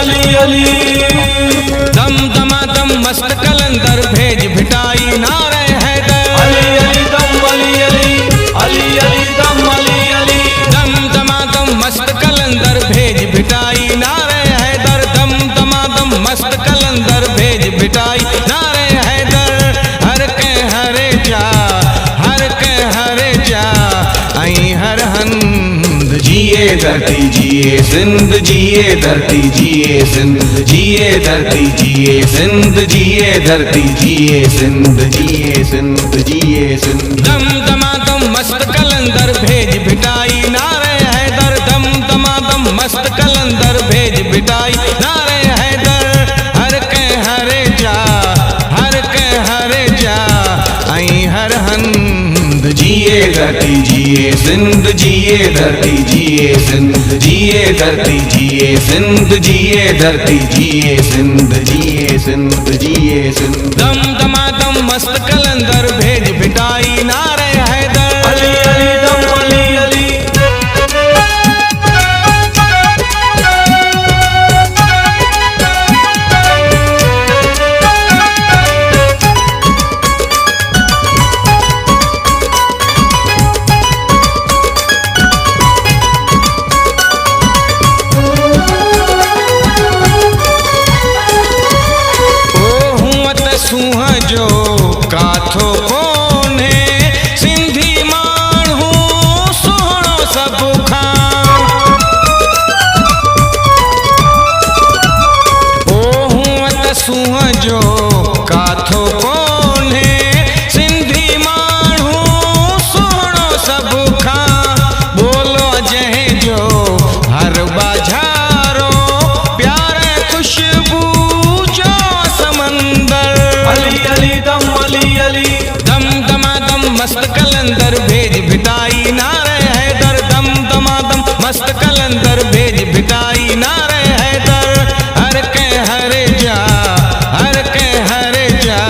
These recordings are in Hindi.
अली अली। दम दमादम मस्त कलंदर भेज भिटाई नारे हैदर। अली अली दम अली अली, अली अली दम अली अली। दम दमादम मस्त कलंदर भेज भिटाई नारे हैदर। दम दमादम मस्त कलंदर भेज भिटाई नारे हैदर। हर के हरे जा, हर के हरे जा, आई हर हंद जिए धरती जिए सिंध, जिए धरती जिए सिंध, जिए धरती जिए सिंध, जिए धरती जिए सिंध, जिए सिंध जिए सिंध। दम दमादम मस्त कलंदर भेज भिटाई नारे हैदर। दम दमादम मस्त कलंदर भेज भिटाई नारे हैदर। हर के हरे जा, हर के हरे जा, आई हर हंद जिए धरती जिए सिंध, जिए धरती जिए सिंध, जिए धरती जिए सिंध, जिए धरती जिए सिंध, जिए सिंध जिए सिंध। दम दमादम मस्त कलंदर भेज भिटाई नारे हैदर। अली अली दम अली अली। सूह जो काथो कोने सिंधी माण्हू सुहिणो सभु खां। ओ हूअं त सूह जो काथो कोने सिंधी माण्हू सुहिणो सभु खां। बोलो जंहिंजो हर बाज़ारो प्यार खुशबू जो समंदर। अली अली दम अली अली। दम दमादम मस्त कलंदर भेज भिटाई नारे हैदर। दम दमादम मस्त कलंदर भेज भिटाई नारे हैदर। हर के हरे जा, हर के हरे जा,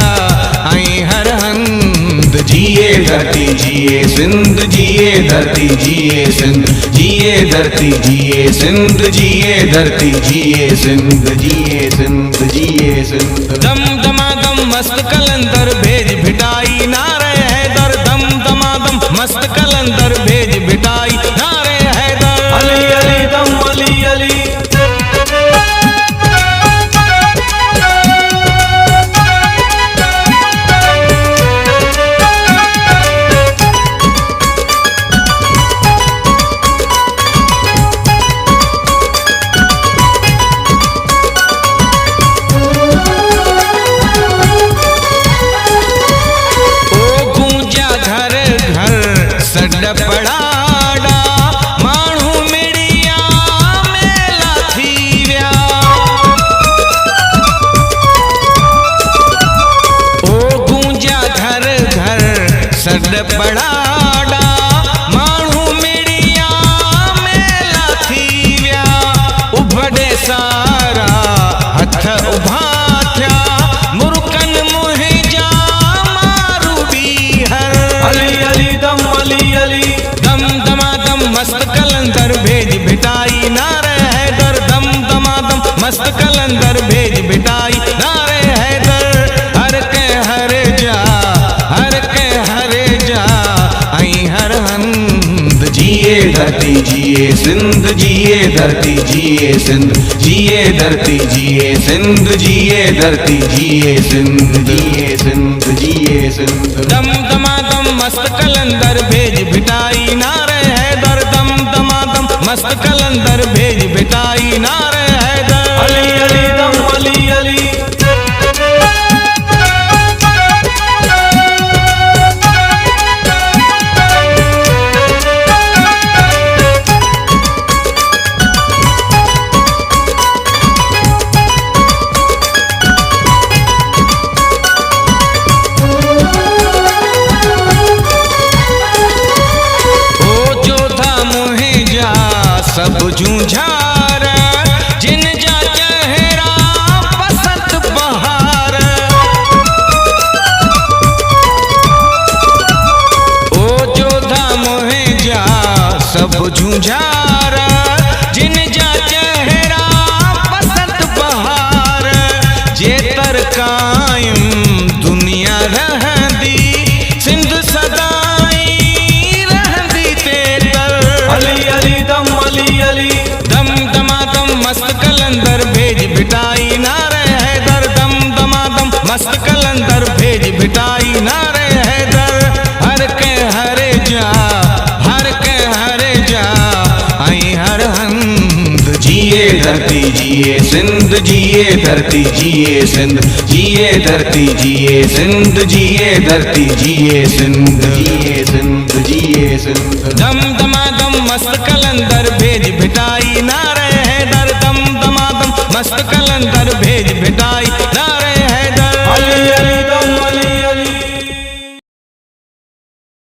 आई हर हंद जिए धरती जिए सिंध, जिए धरती जिए सिंध, जिए धरती जिए सिंध, जिए धरती जिए सिंध, जिए सिंध जिए सिंध। दम दमादम मस्त कलंदर भेज भिटाई नारे हैदर। दम दमादम मस्त कलंदर भेज भिटाई नारे हैदर। अली अली दम अली अली। पड़ाड़ा माण्हू मिड़िया मेला थी विया। ओ गूंजा घर घर सॾ पड़ाड़ा माण्हू मिड़िया मेला थी विया। उभड़े सारा हथ उभा थिया मुर्कन मुंहिंजा मारू बीहर। अली अली दम अली अली। दम दमादम मस्त कलंदर भेज भिटाई नारे हैदर। दम दमादम मस्त कलंदर भेज भिटाई नारे हैदर। हर के हरे जा, हर के हरे जा, आई हर हंद जिए धरती जिए सिंध, जिए धरती जिए सिंध, जिए धरती जिए सिंध, जिए धरती जिए सिंध, जिए सिंध जिए सिंध। दम दमादम मस्त कलंदर भेज भिटाई नारे हैदर। दम दमादम मस्त कलंदर भेज भिटाई नारे हैदर। अली अली दम अली अली। सब जूझार जिन जा चेहरा बसंत बहार। ओ जोधा मोहे जा सब जूझार जिन जा चेहरा बसंत धरती जिए सिंध जिए धरती जिए सिंध जिए धरती जिए सिंध जिए धरती जिए सिंध जिए सिंध जिए सिंध। दम दमादम मस्त कलंदर भेज भिटाई नारे हैदर दम दमादम मस्त कलंदर